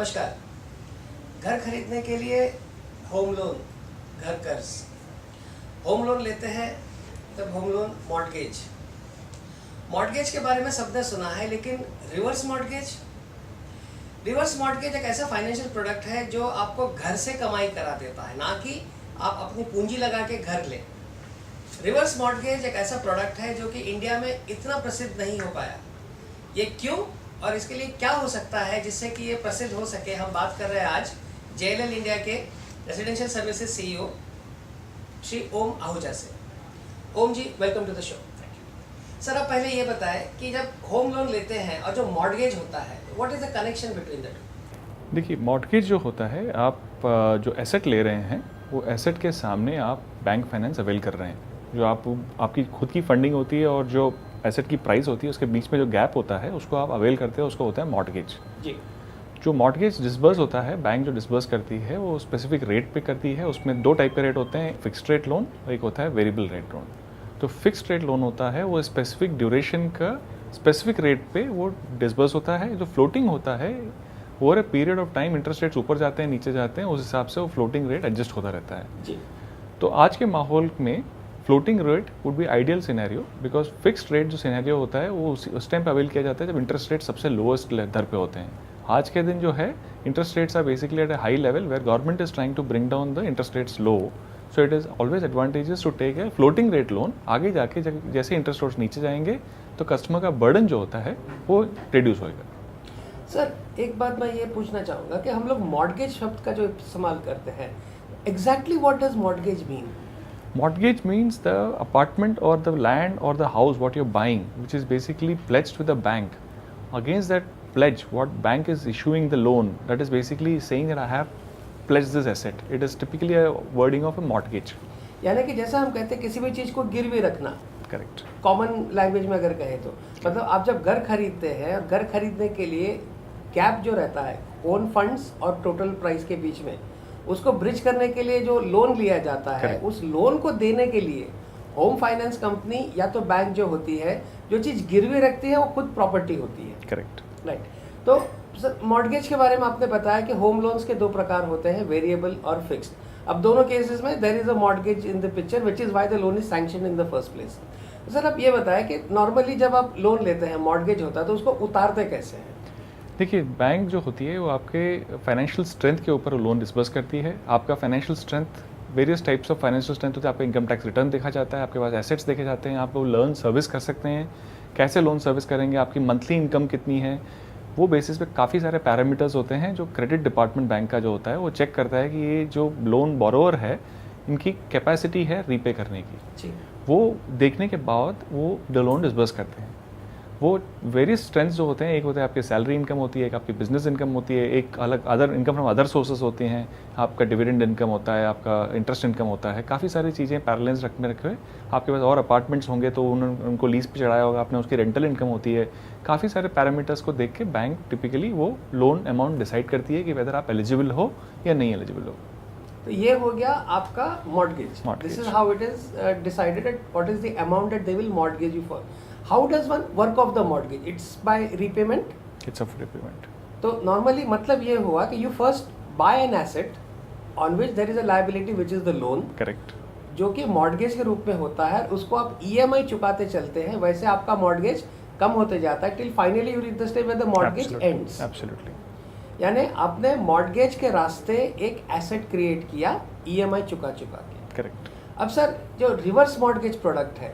नमस्कार। घर खरीदने के लिए होम लोन, घर कर्ज, होम लोन लेते हैं तब होम लोन मॉर्टगेज। मॉर्टगेज के बारे में सबने सुना है, लेकिन रिवर्स मॉर्टगेज, रिवर्स मॉर्टगेज एक ऐसा फाइनेंशियल प्रोडक्ट है जो आपको घर से कमाई करा देता है, ना कि आप अपनी पूंजी लगा के घर लें। रिवर्स मॉर्टगेज एक ऐसा प्रोडक्ट है जो कि इंडिया में इतना प्रसिद्ध नहीं हो पाया। ये क्यों और इसके लिए क्या हो सकता है जिससे कि ये प्रसिद्ध हो सके, हम बात कर रहे हैं आज JLL इंडिया के residential services CEO Shri Om Ahuja से। Om ji, welcome to the show. Sir, आप पहले ये बताएं कि जब होम लोन लेते हैं और जो मॉर्टगेज होता है, what is the connection between the two? देखिए, मॉर्टगेज जो होता है, आप जो एसेट ले रहे हैं वो एसेट के सामने आप बैंक फाइनेंस अवेल कर रहे हैं। जो आपकी खुद की फंडिंग होती है और जो एसेट की प्राइस होती है, उसके बीच में जो गैप होता है उसको आप अवेल करते हैं, उसको होता है मॉर्टगेज। जी। जो मॉर्टगेज डिस्बर्स होता है, बैंक जो डिस्बर्स करती है वो स्पेसिफिक रेट पे करती है। उसमें दो टाइप के रेट होते हैं, फिक्स्ड रेट लोन और एक होता है वेरिएबल रेट लोन। तो फिक्स्ड रेट लोन होता है वो स्पेसिफिक ड्यूरेशन का स्पेसिफिक रेट पे वो डिस्बर्स होता है। जो फ्लोटिंग होता है, over a period of time interest rates ऊपर जाते हैं नीचे जाते हैं, उस हिसाब से वो फ्लोटिंग रेट एडजस्ट होता रहता है। जी। तो आज के माहौल में floating rate would be ideal scenario, because fixed rate जो सिनेरियो होता है वो उस टाइम पे अवेल किया जाता है जब इंटरेस्ट रेट सबसे लोएस्ट दर पे होते हैं। आज के दिन जो है interest rates are basically at a high level where government is trying to bring down the interest rates low, so it is always advantages to take a floating rate loan. आगे जाके जैसे इंटरेस्ट रेट्स नीचे जाएंगे तो customer का burden जो होता है वो रिड्यूस होएगा। सर, एक बात मैं ये पूछना चाहूँगा कि हम लोग मॉर्टगेज शब्द का जो इस्तेमाल करते हैं, exactly what does mortgage mean? Mortgage means the apartment or the land or the house what you're buying, which is basically pledged with the bank. Against that pledge, what bank is issuing the loan, that is basically saying that I have pledged this asset. It is typically a wording of a mortgage. यानी कि जैसा हम कहते हैं किसी भी चीज़ को गिरवी रखना, Correct. कॉमन लैंग्वेज में अगर कहें तो मतलब आप जब घर खरीदते हैं और घर खरीदने के लिए गैप जो रहता है ओन फंड्स और टोटल प्राइस के बीच में, उसको ब्रिज करने के लिए जो लोन लिया जाता है, Correct. उस लोन को देने के लिए होम फाइनेंस कंपनी या तो बैंक जो होती है, जो चीज़ गिरवी रखती है वो खुद प्रॉपर्टी होती है। Correct. राइट। तो सर, मॉर्टगेज के बारे में आपने बताया कि होम लोन्स के दो प्रकार होते हैं, वेरिएबल और फिक्स्ड। अब दोनों केसेस में there is a mortgage in the picture, which is why the loan is sanctioned in the first place. Sir, आप ये बताएं कि नॉर्मली जब आप लोन लेते हैं, मॉर्टगेज होता है, तो उसको उतारते कैसे हैं? देखिए, बैंक जो होती है वो आपके फाइनेंशियल स्ट्रेंथ के ऊपर लोन डिस्बर्स करती है। आपका financial strength, various types of financial strength होते हैं। आपका इनकम टैक्स रिटर्न देखा जाता है, आपके पास एसेट्स देखे जाते हैं, आप लोग लोन सर्विस कर सकते हैं। कैसे लोन सर्विस करेंगे, आपकी मंथली इनकम कितनी है, वो बेसिस पे काफ़ी सारे पैरामीटर्स होते हैं जो क्रेडिट डिपार्टमेंट बैंक का जो होता है वो चेक करता है कि ये जो लोन बोरोवर है इनकी कैपेसिटी है रीपे करने की। जी। वो देखने के बाद वो लोन डिस्बर्स करते हैं। वो वेरियस स्ट्रेंथ्स जो होते हैं, एक होता है आपकी सैलरी इनकम होती है, एक आपकी बिजनेस इनकम होती है, एक अलग other income from other sources होते हैं, आपका डिविडेंड इनकम होता है, आपका इंटरेस्ट इनकम होता है। काफ़ी सारी चीज़ें पैरेलल्स रखे हुए। आपके पास और अपार्टमेंट्स होंगे तो उनको लीज पे चढ़ाया होगा आपने, उसकी रेंटल इनकम होती है। काफ़ी सारे पैरामीटर्स को देख के बैंक टिपिकली वो लोन अमाउंट डिसाइड करती है कि वेदर आप एलिजिबल हो या नहीं एलिजिबल हो। तो ये हो गया आपका mortgage. Mortgage. This is how it is decided at what is the amount that they will mortgage you for. How does one work of the mortgage? It's by repayment. It's of repayment. तो normally मतलब ये हुआ कि you first buy an asset on which there is a liability which is the loan, correct. जो कि mortgage के रूप में होता है। उसको आप EMI चुकाते चलते हैं, वैसे आपका मॉर्टगेज कम होते जाता है till finally you reach the stage where the mortgage ends. Absolutely. यानी आपने मॉर्टगेज के रास्ते एक एसेट क्रिएट किया EMI चुका के। करेक्ट। अब सर, जो रिवर्स मॉर्टगेज प्रोडक्ट है,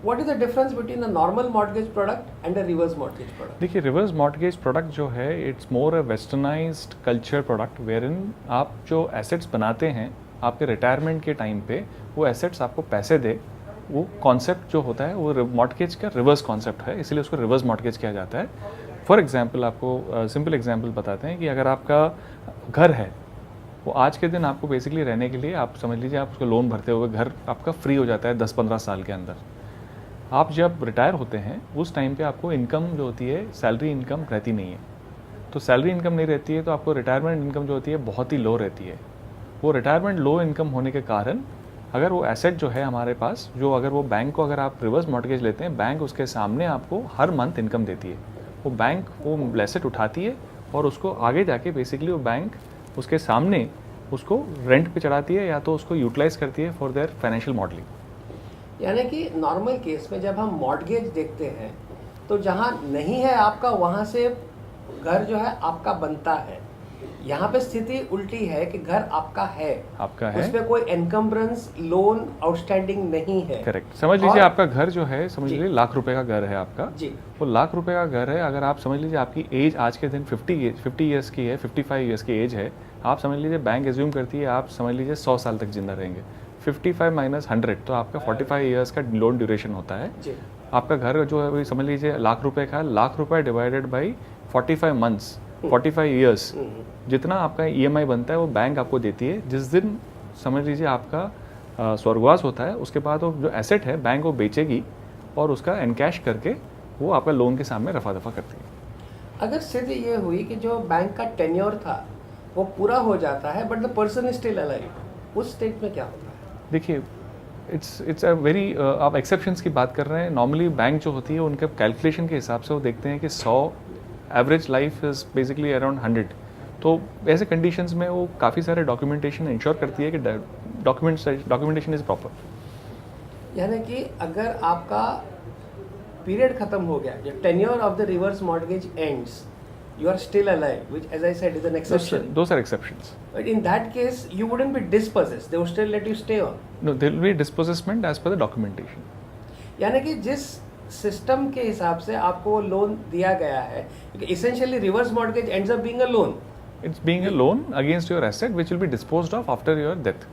what is the difference between a normal mortgage product and a reverse mortgage product? देखिए, रिवर्स मॉर्टगेज प्रोडक्ट जो है it's more a westernized culture product, wherein आप जो एसेट्स बनाते हैं आपके रिटायरमेंट के टाइम पे वो एसेट्स आपको पैसे दे, वो कॉन्सेप्ट जो होता है वो मॉर्टगेज का रिवर्स कॉन्सेप्ट है, इसलिए उसको रिवर्स मॉर्टगेज किया जाता है। फॉर एग्जांपल, आपको सिंपल एग्जांपल बताते हैं कि अगर आपका घर है, वो आज के दिन आपको बेसिकली रहने के लिए आप समझ लीजिए आप उसको लोन भरते हुए घर आपका फ्री हो जाता है 10-15 साल के अंदर। आप जब रिटायर होते हैं उस टाइम पे आपको इनकम जो होती है, सैलरी इनकम रहती नहीं है। तो सैलरी इनकम नहीं रहती है तो आपको रिटायरमेंट इनकम जो होती है बहुत ही लो रहती है। वो रिटायरमेंट लो इनकम होने के कारण अगर वो एसेट जो है हमारे पास, जो अगर वो बैंक को अगर आप रिवर्स मॉर्टगेज लेते हैं, बैंक उसके सामने आपको हर मंथ इनकम देती है। वो बैंक वो एसेट उठाती है, और उसको आगे जाके बेसिकली वो बैंक उसके सामने उसको रेंट पे चढ़ाती है या तो उसको यूटिलाइज करती है फॉर देयर फाइनेंशियल मॉडलिंग। यानी कि नॉर्मल केस में जब हम मॉर्टगेज देखते हैं तो जहाँ नहीं है आपका वहाँ से घर जो है आपका बनता है। यहाँ पे स्थिति उल्टी है कि घर आपका है, उसमें कोई एनकम्ब्रेंस लोन आउटस्टैंडिंग नहीं है। करेक्ट। समझ लीजिए आपका घर जो है, समझ लीजिए लाख रुपए का घर है आपका जी। वो लाख रुपए का घर है। अगर आप समझ लीजिए आपकी एज आज के दिन 50 ईयर्स की है, 55 ईयर्स की एज है, आप समझ लीजिए बैंक एज्यूम करती है आप समझ लीजिए 100 साल तक जिंदा रहेंगे। 55 माइनस 100 तो आपका 45 ईयर्स का लोन ड्यूरेशन होता है जी। आपका घर जो है वही समझ लीजिए लाख रुपए का, लाख रुपए डिवाइडेड बाई 45 मंथ्स 45 ईयर्स, जितना आपका ईएमआई बनता है वो बैंक आपको देती है। जिस दिन समझ लीजिए आपका स्वर्गवास होता है उसके बाद वो जो एसेट है बैंक वो बेचेगी और उसका एनकैश करके वो आपका लोन के सामने रफा दफा करती है। अगर स्थिति ये हुई कि जो बैंक का टेन्योर था वो पूरा हो जाता है but the person is still alive, उस स्टेट में क्या होता है? देखिए इट्स अ वेरी, आप एक्सेप्शंस की बात कर रहे हैं। नॉर्मली बैंक जो होती है उनके कैलकुलेशन के हिसाब से वो देखते हैं कि 100 average life is basically around 100। तो ऐसे कंडीशंस में वो काफ़ी सारे डॉक्यूमेंटेशन इंश्योर करती है कि डॉक्यूमेंटेशन इज प्रॉपर। यानी कि अगर आपका पीरियड खत्म हो गया, जो tenure of the reverse mortgage ends, you are still alive, which as I said is an exception. Those are exceptions. But in that case, you wouldn't be dispossessed. They would still let you stay on. No, there will be dispossessment as per the documentation. यानी कि जिस system के हिसाब से आपको वो loan दिया गया है, क्योंकि essentially reverse mortgage ends up being a loan. It's being a loan against your asset which will be disposed of after your death.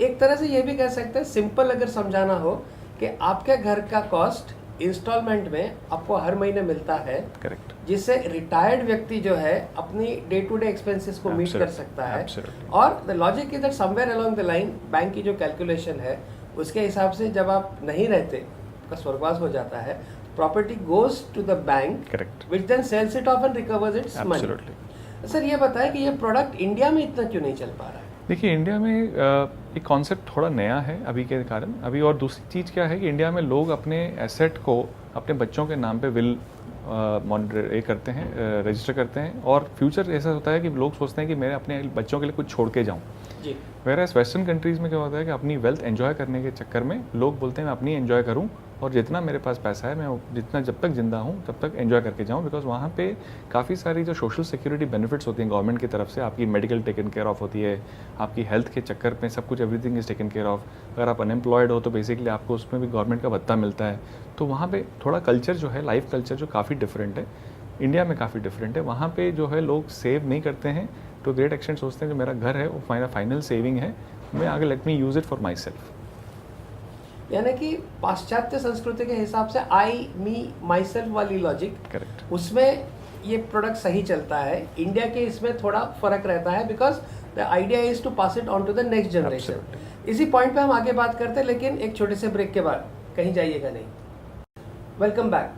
एक तरह से ये भी कह सकते हैं, सिंपल अगर समझाना हो कि आपके घर का कॉस्ट इंस्टॉलमेंट में आपको हर महीने मिलता है। करेक्ट। जिससे रिटायर्ड व्यक्ति जो है अपनी डे टू डे एक्सपेंसेस को मीट कर सकता है। और the logic is that somewhere along the line bank की जो कैलकुलेशन है उसके हिसाब से जब आप नहीं रहते, का स्वर्गवास हो जाता है, property goes to the bank, correct, which then sells it off and recovers its money. Sir ये बताएं कि ये प्रोडक्ट इंडिया में इतना क्यों नहीं चल पा रहा है? देखिए इंडिया में एक कॉन्सेप्ट थोड़ा नया है अभी के कारण। अभी और दूसरी चीज़ क्या है कि इंडिया में लोग अपने एसेट को अपने बच्चों के नाम पे विल ये करते हैं, रजिस्टर करते हैं, और फ्यूचर ऐसा होता है कि लोग सोचते हैं कि मैं अपने बच्चों के लिए कुछ छोड़ के जाऊँ। जी। वेयरएज़ वेस्टर्न कंट्रीज़ में क्या होता है कि अपनी वेल्थ एंजॉय करने के चक्कर में लोग बोलते हैं मैं अपनी एंजॉय करूँ और जितना मेरे पास पैसा है मैं जितना जब तक जिंदा हूँ तब तक एंजॉय करके जाऊँ, बिकॉज वहाँ पे काफ़ी सारी जो सोशल सिक्योरिटी बेनिफिट्स होती हैं गवर्नमेंट की तरफ से, आपकी मेडिकल टेकन केयर ऑफ होती है, आपकी हेल्थ के चक्कर में सब कुछ everything is taken care of. अगर आप अनएम्प्लॉयड हो तो बेसिकली आपको उसमें भी गवर्नमेंट का भत्ता मिलता है। तो वहाँ पे थोड़ा कल्चर जो है, लाइफ कल्चर जो काफ़ी डिफरेंट है, इंडिया में काफ़ी डिफरेंट है। वहाँ पे जो है लोग सेव नहीं करते हैं टू ग्रेट एक्सटेंट, सोचते हैं कि मेरा घर है वो मेरा फाइनल सेविंग है, मैं आगे let me use it for my self. यानी कि पाश्चात्य संस्कृति के हिसाब से आई मी माई सेल्फ वाली लॉजिक, करेक्ट, उसमें ये प्रोडक्ट सही चलता है। इंडिया के इसमें थोड़ा फर्क रहता है because the idea is to pass it on to the next generation. इसी पॉइंट पे हम आगे बात करते हैं, लेकिन एक छोटे से ब्रेक के बाद, कहीं जाइएगा नहीं। Welcome back.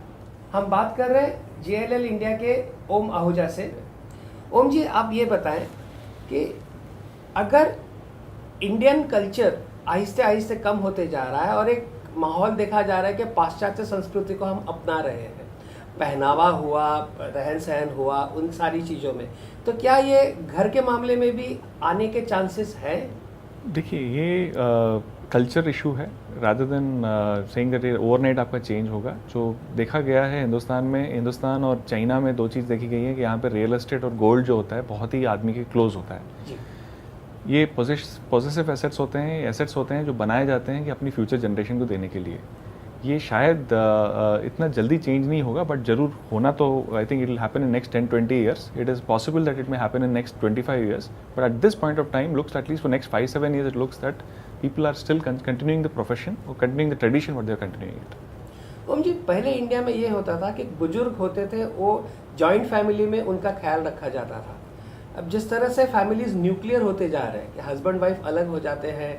हम बात कर रहे हैं JLL इंडिया के ओम आहूजा से। ओम जी, आप ये बताएं कि अगर इंडियन कल्चर आहिस्ते आहिस्ते कम होते जा रहा है और एक माहौल देखा जा रहा है कि पाश्चात्य संस्कृति को हम अपना रहे हैं, पहनावा हुआ, रहन सहन हुआ, उन सारी चीज़ों में, तो क्या ये घर के मामले में भी आने के चांसेस हैं? देखिए ये कल्चर इशू है, rather than saying that overnight आपका चेंज होगा। जो देखा गया है हिंदुस्तान और चाइना में दो चीज़ देखी गई है कि यहाँ पे रियल एस्टेट और गोल्ड जो होता है बहुत ही आदमी के क्लोज होता है जी। ये पॉजिटिव एसेट्स होते हैं, एसेट्स होते हैं जो बनाए जाते हैं कि अपनी फ्यूचर जनरेशन को देने के लिए। ये शायद इतना जल्दी चेंज नहीं होगा, बट जरूर होना तो I think it will happen in next 10-20 years. It is possible that it may happen in next 25 years, but at this point of time looks at least for next 5-7 years it looks that people are still continuing the profession और continuing the tradition what they are continuing it. Om ji, पहले India में ये होता था कि बुजुर्ग होते थे, वो जॉइंट फैमिली में उनका ख्याल रखा जाता था। अब जिस तरह से फैमिलीज न्यूक्लियर होते जा रहे हैं कि हस्बैंड वाइफ अलग हो जाते हैं,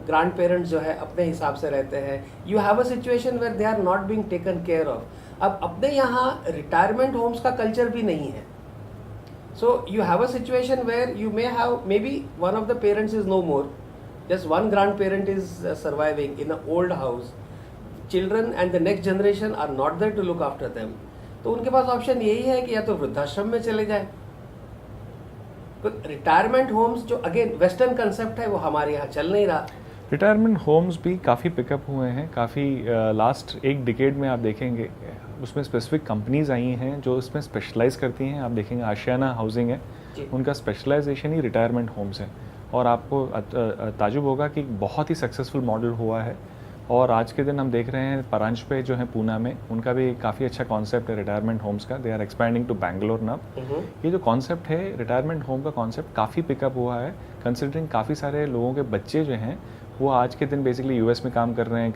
ग्रैंड पेरेंट्स जो है अपने हिसाब से रहते हैं, you have a situation where they are not being taken care of. अब अपने यहाँ रिटायरमेंट होम्स का कल्चर भी नहीं है, so you have a situation where you may have may be one of the parents is no more, just one grand parent is surviving in a old house, children and the next generation are not there to look after them. तो उनके पास option यही है कि या तो वृद्धाश्रम में चले जाए रिटायरमेंट होम्स जो अगेन वेस्टर्न कंसेप्ट है वो हमारे यहाँ चल नहीं रहा। रिटायरमेंट होम्स भी काफ़ी पिकअप हुए हैं, काफ़ी लास्ट एक डिकेड में आप देखेंगे उसमें स्पेसिफिक कंपनीज आई हैं जो इसमें स्पेशलाइज करती हैं। आप देखेंगे आशियाना हाउसिंग है, उनका स्पेशलाइजेशन ही रिटायरमेंट होम्स है, और आपको ताजुब होगा कि बहुत ही सक्सेसफुल मॉडल हुआ है। और आज के दिन हम देख रहे हैं परांज पे जो है पूना में, उनका भी काफ़ी अच्छा कॉन्सेप्ट है रिटायरमेंट होम्स का। They are expanding to Bangalore now. ये जो कॉन्सेप्ट है रिटायरमेंट होम का कॉन्सेप्ट काफ़ी पिकअप हुआ है, कंसिडरिंग काफ़ी सारे लोगों के बच्चे जो हैं वो आज के दिन बेसिकली यूएस में काम कर रहे हैं,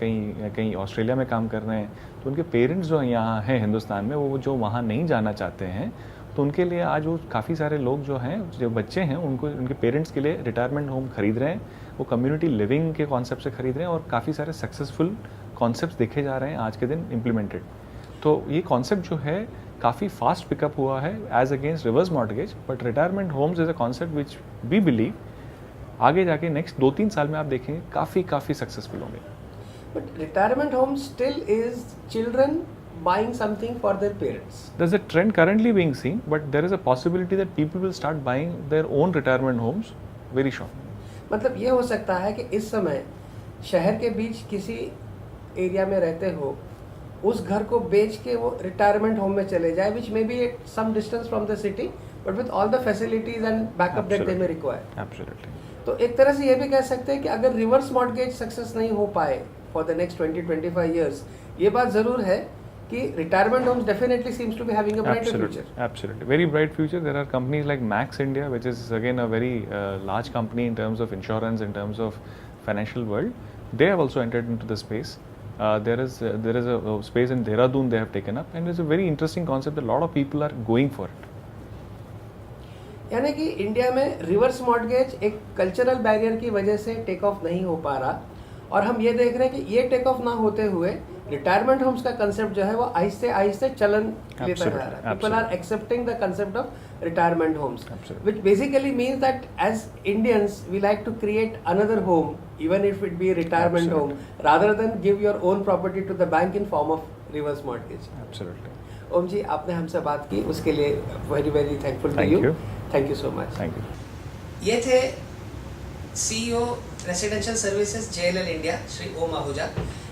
कहीं ऑस्ट्रेलिया में काम कर रहे हैं। तो उनके पेरेंट्स जो यहाँ हैं हिंदुस्तान में, वो जो वहाँ नहीं जाना चाहते हैं, तो उनके लिए आज वो काफ़ी सारे लोग जो हैं, जो बच्चे हैं, उनको उनके पेरेंट्स के लिए रिटायरमेंट होम खरीद रहे हैं। वो कम्युनिटी लिविंग के कॉन्सेप्ट से खरीद रहे हैं, और काफ़ी सारे सक्सेसफुल कॉन्सेप्ट्स देखे जा रहे हैं आज के दिन इम्प्लीमेंटेड। तो ये कॉन्सेप्ट जो है काफ़ी फास्ट पिकअप हुआ है as against reverse mortgage. But retirement homes is a concept which we believe आगे जाके नेक्स्ट 2-3 साल में आप देखेंगे काफ़ी सक्सेसफुल होंगे। But retirement home still is children buying something for their parents. There's a trend currently being seen, but there is a possibility that people will start buying their own retirement homes very shortly. मतलब ये हो सकता है कि इस समय शहर के बीच किसी एरिया में रहते हो, उस घर को बेच के वो रिटायरमेंट होम में चले जाए, which may be at some distance from the city, but with all the facilities and backup that they may require. Absolutely. तो एक तरह से ये भी कह सकते हैं कि अगर रिवर्स मॉर्टगेज सक्सेस नहीं हो पाए फॉर द नेक्स्ट 20-25 years, ये बात ज़रूर है कि retirement homes definitely seems to be having a brighter future. Absolutely, very bright future. There are companies like Max India, which is again a very large company in terms of insurance, in terms of financial world. They have also entered into the space. There is a space in Dehradun they have taken up, and it's a very interesting concept. A lot of people are going for it. यानी कि India में reverse mortgage एक cultural barrier की वजह से take off नहीं हो पा रहा, और हम ये देख रहे हैं कि ये टेक ऑफ ना होते हुए रिटायरमेंट होम्स का कंसेप्ट जो है वो आहिस्ते आहिस्ते चलन लेता जा रहा है। People are accepting the concept of retirement homes, which basically means that as Indians we like to create another home even if it be retirement home, rather than give your own property to the bank in form of reverse mortgage. Absolutely. Om ji, आपने हमसे बात की, उसके लिए very very thankful to you. Thank you so much. Thank you. ये थे CEO residential services JLL India Shri Om Ahuja,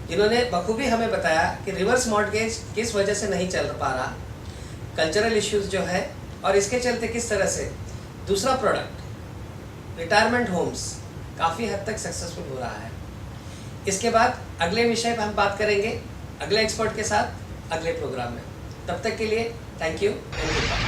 जिन्होंने बखूबी हमें बताया कि रिवर्स मॉर्टगेज किस वजह से नहीं चल पा रहा, कल्चरल इश्यूज जो है, और इसके चलते किस तरह से दूसरा प्रोडक्ट रिटायरमेंट होम्स काफ़ी हद तक सक्सेसफुल हो रहा है। इसके बाद अगले विषय पर हम बात करेंगे अगले एक्सपर्ट के साथ अगले प्रोग्राम में। तब तक के लिए thank you and good bye.